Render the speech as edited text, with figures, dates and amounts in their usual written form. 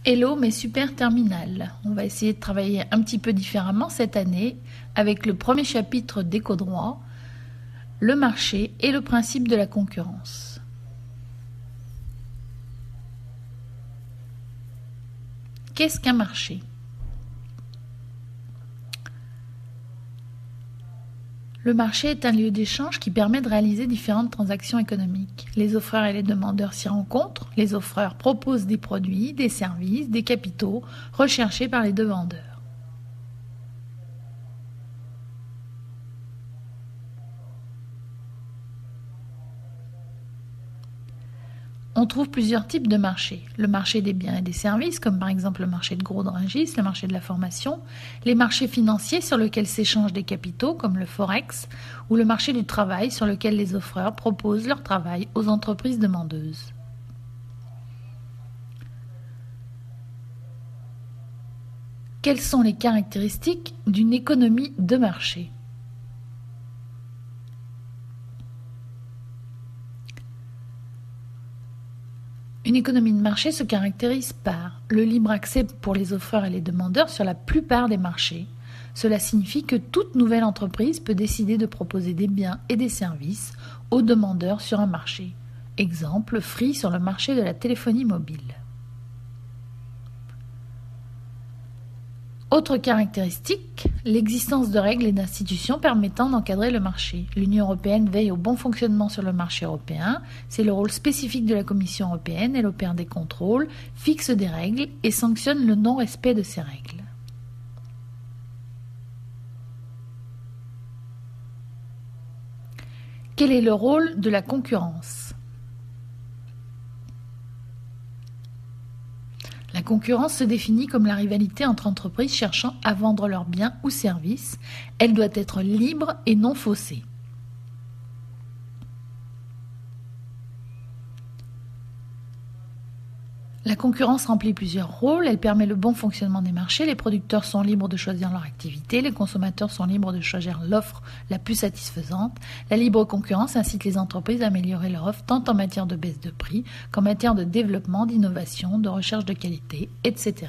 Hello mes super terminales, on va essayer de travailler un petit peu différemment cette année avec le premier chapitre d'éco-droit, le marché et le principe de la concurrence. Qu'est-ce qu'un marché ? Le marché est un lieu d'échange qui permet de réaliser différentes transactions économiques. Les offreurs et les demandeurs s'y rencontrent. Les offreurs proposent des produits, des services, des capitaux recherchés par les deux vendeurs. On trouve plusieurs types de marchés. Le marché des biens et des services, comme par exemple le marché de gros de Rungis, le marché de la formation, les marchés financiers sur lesquels s'échangent des capitaux, comme le Forex, ou le marché du travail sur lequel les offreurs proposent leur travail aux entreprises demandeuses. Quelles sont les caractéristiques d'une économie de marché ? Une économie de marché se caractérise par le libre accès pour les offreurs et les demandeurs sur la plupart des marchés. Cela signifie que toute nouvelle entreprise peut décider de proposer des biens et des services aux demandeurs sur un marché. Exemple, Free sur le marché de la téléphonie mobile. Autre caractéristique, l'existence de règles et d'institutions permettant d'encadrer le marché. L'Union européenne veille au bon fonctionnement sur le marché européen, c'est le rôle spécifique de la Commission européenne, elle opère des contrôles, fixe des règles et sanctionne le non-respect de ces règles. Quel est le rôle de la concurrence ? La concurrence se définit comme la rivalité entre entreprises cherchant à vendre leurs biens ou services. Elle doit être libre et non faussée. La concurrence remplit plusieurs rôles. Elle permet le bon fonctionnement des marchés. Les producteurs sont libres de choisir leur activité. Les consommateurs sont libres de choisir l'offre la plus satisfaisante. La libre concurrence incite les entreprises à améliorer leur offre tant en matière de baisse de prix qu'en matière de développement, d'innovation, de recherche de qualité, etc.